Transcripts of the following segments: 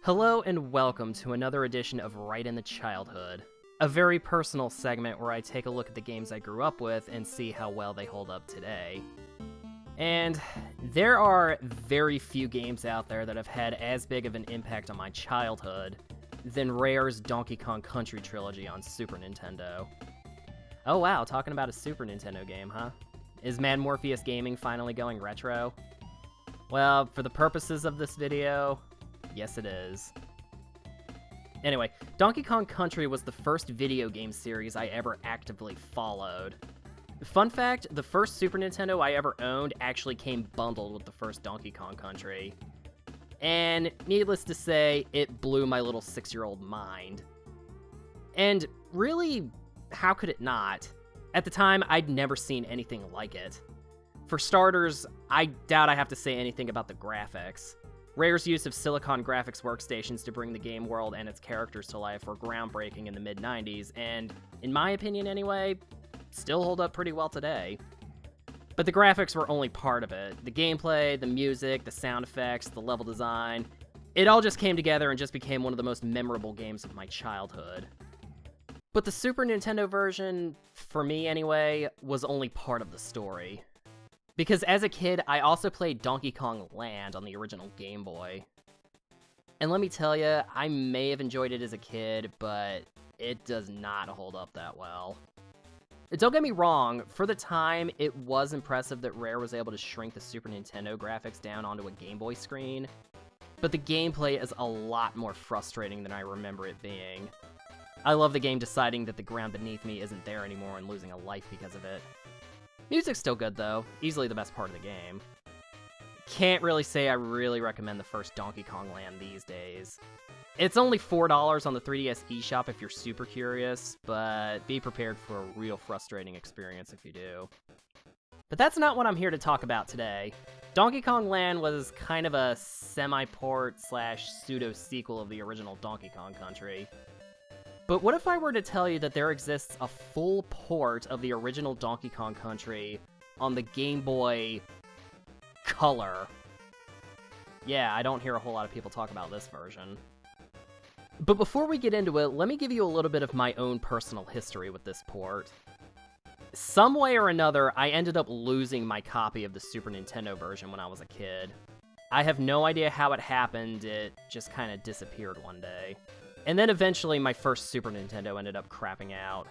Hello and welcome to another edition of Right in the Childhood, a very personal segment where I take a look at the games I grew up with and see how well they hold up today. And there are very few games out there that have had as big of an impact on my childhood than Rare's Donkey Kong Country trilogy on Super Nintendo. Oh wow, talking about a Super Nintendo game, huh? Is Mad Morpheus Gaming finally going retro? Well, for the purposes of this video, yes it is. Anyway, Donkey Kong Country was the first video game series I ever actively followed. Fun fact, the first Super Nintendo I ever owned actually came bundled with the first Donkey Kong Country. And needless to say, it blew my little 6-year-old mind. And really, how could it not? At the time, I'd never seen anything like it. For starters, I doubt I have to say anything about the graphics. Rare's use of Silicon graphics workstations to bring the game world and its characters to life were groundbreaking in the mid-90s, and, in my opinion anyway, still hold up pretty well today. But the graphics were only part of it. The gameplay, the music, the sound effects, the level design, it all just came together and just became one of the most memorable games of my childhood. But the Super Nintendo version, for me anyway, was only part of the story. Because as a kid, I also played Donkey Kong Land on the original Game Boy. And let me tell you, I may have enjoyed it as a kid, but it does not hold up that well. Don't get me wrong, for the time, it was impressive that Rare was able to shrink the Super Nintendo graphics down onto a Game Boy screen, but the gameplay is a lot more frustrating than I remember it being. I love the game deciding that the ground beneath me isn't there anymore and losing a life because of it. Music's still good though, easily the best part of the game. Can't really say I really recommend the first Donkey Kong Land these days. It's only $4 on the 3DS eShop if you're super curious, but be prepared for a real frustrating experience if you do. But that's not what I'm here to talk about today. Donkey Kong Land was kind of a semi-port slash pseudo-sequel of the original Donkey Kong Country. But what if I were to tell you that there exists a full port of the original Donkey Kong Country on the Game Boy Color? Yeah, I don't hear a whole lot of people talk about this version. But before we get into it, let me give you a little bit of my own personal history with this port. Some way or another, I ended up losing my copy of the Super Nintendo version when I was a kid. I have no idea how it happened, it just kind of disappeared one day. And then eventually my first Super Nintendo ended up crapping out.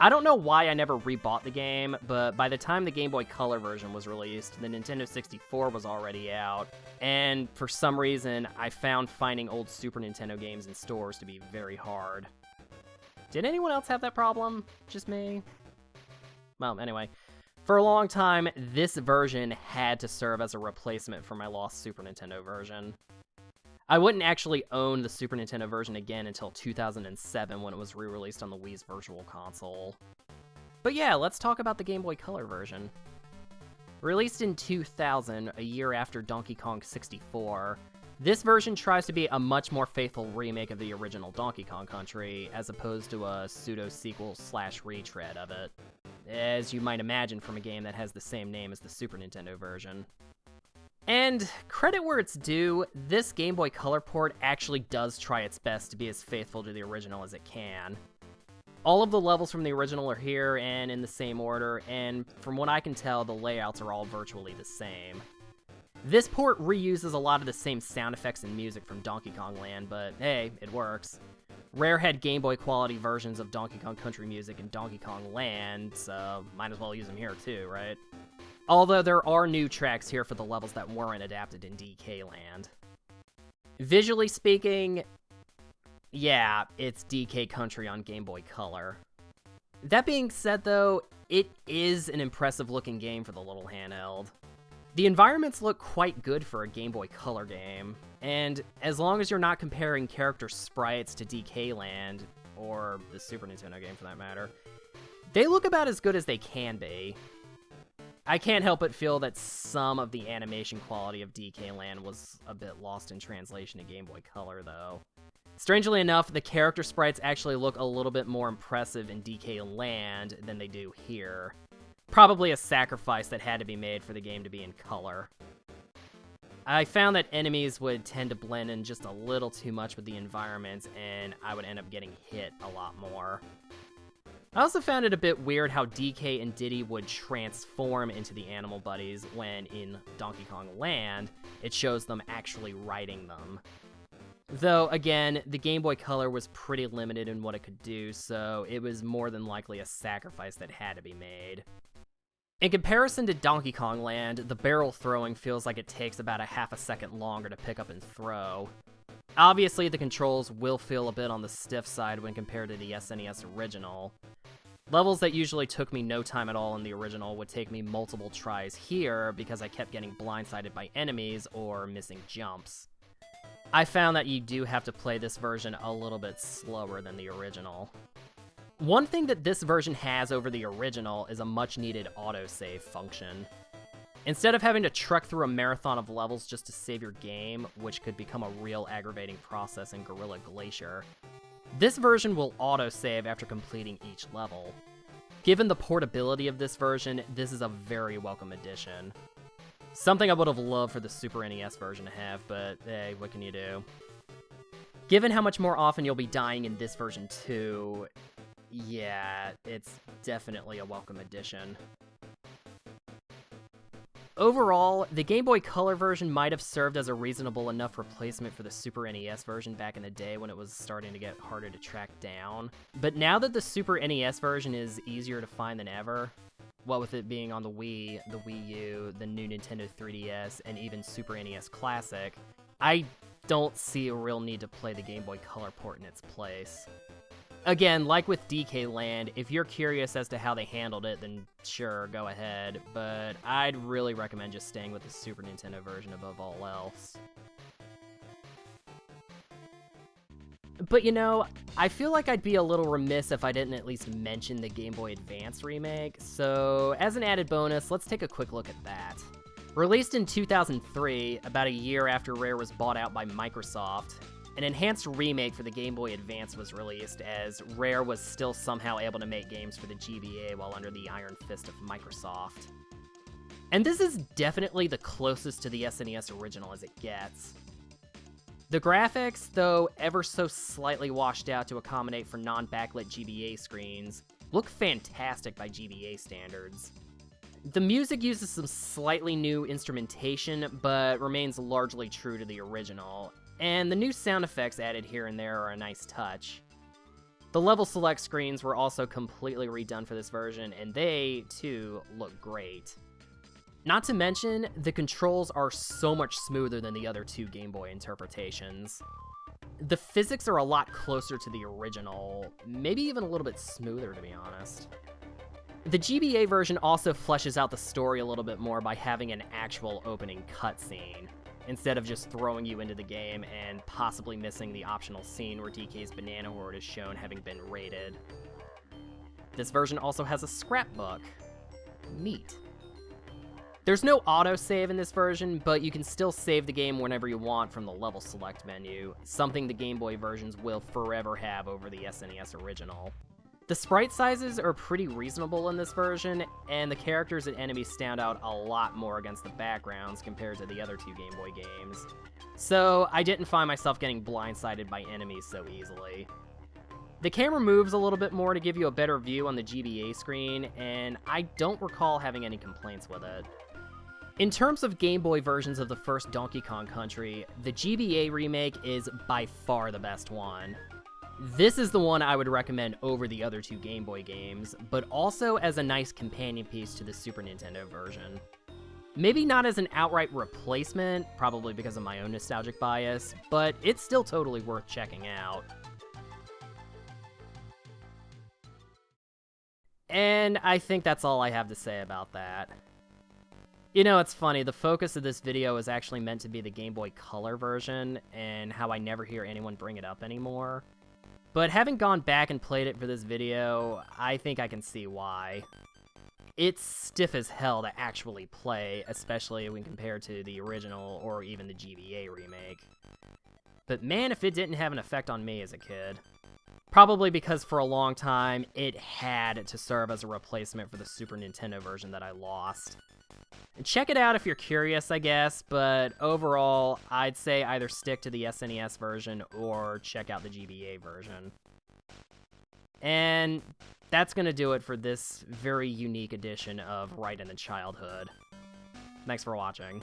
I don't know why I never rebought the game, but by the time the Game Boy Color version was released, the Nintendo 64 was already out, and for some reason, I found finding old Super Nintendo games in stores to be very hard. Did anyone else have that problem? Just me? Well, anyway, for a long time, this version had to serve as a replacement for my lost Super Nintendo version. I wouldn't actually own the Super Nintendo version again until 2007 when it was re-released on the Wii's Virtual Console. But yeah, let's talk about the Game Boy Color version. Released in 2000, a year after Donkey Kong 64, this version tries to be a much more faithful remake of the original Donkey Kong Country, as opposed to a pseudo-sequel slash retread of it, as you might imagine from a game that has the same name as the Super Nintendo version. And credit where it's due, this Game Boy Color port actually does try its best to be as faithful to the original as it can. All of the levels from the original are here and in the same order, and from what I can tell, the layouts are all virtually the same. This port reuses a lot of the same sound effects and music from Donkey Kong Land, but hey, it works. Rare had Game Boy quality versions of Donkey Kong Country music in Donkey Kong Land, so might as well use them here too, right? Although there are new tracks here for the levels that weren't adapted in DK Land. Visually speaking, yeah, it's DK Country on Game Boy Color. That being said though, it is an impressive looking game for the little handheld. The environments look quite good for a Game Boy Color game, and as long as you're not comparing character sprites to DK Land, or the Super Nintendo game for that matter, they look about as good as they can be. I can't help but feel that some of the animation quality of DK Land was a bit lost in translation to Game Boy Color, though. Strangely enough, the character sprites actually look a little bit more impressive in DK Land than they do here. Probably a sacrifice that had to be made for the game to be in color. I found that enemies would tend to blend in just a little too much with the environments, and I would end up getting hit a lot more. I also found it a bit weird how DK and Diddy would transform into the animal buddies when in Donkey Kong Land, it shows them actually riding them. Though, again, the Game Boy Color was pretty limited in what it could do, so it was more than likely a sacrifice that had to be made. In comparison to Donkey Kong Land, the barrel throwing feels like it takes about a half a second longer to pick up and throw. Obviously, the controls will feel a bit on the stiff side when compared to the SNES original. Levels that usually took me no time at all in the original would take me multiple tries here because I kept getting blindsided by enemies or missing jumps. I found that you do have to play this version a little bit slower than the original. One thing that this version has over the original is a much-needed autosave function. Instead of having to trek through a marathon of levels just to save your game, which could become a real aggravating process in Gorilla Glacier, this version will autosave after completing each level. Given the portability of this version, this is a very welcome addition. Something I would have loved for the Super NES version to have, but hey, what can you do? Given how much more often you'll be dying in this version too, yeah, it's definitely a welcome addition. Overall, the Game Boy Color version might have served as a reasonable enough replacement for the Super NES version back in the day when it was starting to get harder to track down. But now that the Super NES version is easier to find than ever, what with it being on the Wii, the Wii U, the new Nintendo 3DS, and even Super NES Classic, I don't see a real need to play the Game Boy Color port in its place. Again, like with DK Land, if you're curious as to how they handled it, then sure, go ahead, but I'd really recommend just staying with the Super Nintendo version above all else. But you know, I feel like I'd be a little remiss if I didn't at least mention the Game Boy Advance remake, so as an added bonus, let's take a quick look at that. Released in 2003, about a year after Rare was bought out by Microsoft, an enhanced remake for the Game Boy Advance was released, as Rare was still somehow able to make games for the GBA while under the iron fist of Microsoft. And this is definitely the closest to the SNES original as it gets. The graphics, though ever so slightly washed out to accommodate for non-backlit GBA screens, look fantastic by GBA standards. The music uses some slightly new instrumentation, but remains largely true to the original, and the new sound effects added here and there are a nice touch. The level select screens were also completely redone for this version, and they, too, look great. Not to mention, the controls are so much smoother than the other two Game Boy interpretations. The physics are a lot closer to the original, maybe even a little bit smoother to be honest. The GBA version also fleshes out the story a little bit more by having an actual opening cutscene, instead of just throwing you into the game and possibly missing the optional scene where DK's banana horde is shown having been raided. This version also has a scrapbook. Neat. There's no autosave in this version, but you can still save the game whenever you want from the level select menu, something the Game Boy versions will forever have over the SNES original. The sprite sizes are pretty reasonable in this version, and the characters and enemies stand out a lot more against the backgrounds compared to the other two Game Boy games. So I didn't find myself getting blindsided by enemies so easily. The camera moves a little bit more to give you a better view on the GBA screen, and I don't recall having any complaints with it. In terms of Game Boy versions of the first Donkey Kong Country, the GBA remake is by far the best one. This is the one I would recommend over the other two Game Boy games, but also as a nice companion piece to the Super Nintendo version. Maybe not as an outright replacement, probably because of my own nostalgic bias, but it's still totally worth checking out. And I think that's all I have to say about that. You know, it's funny, the focus of this video is actually meant to be the Game Boy Color version, and how I never hear anyone bring it up anymore. But having gone back and played it for this video, I think I can see why. It's stiff as hell to actually play, especially when compared to the original or even the GBA remake. But man, if it didn't have an effect on me as a kid. Probably because for a long time, it had to serve as a replacement for the Super Nintendo version that I lost. Check it out if you're curious, I guess, but overall, I'd say either stick to the SNES version or check out the GBA version. And that's going to do it for this very unique edition of Right in the Childhood. Thanks for watching.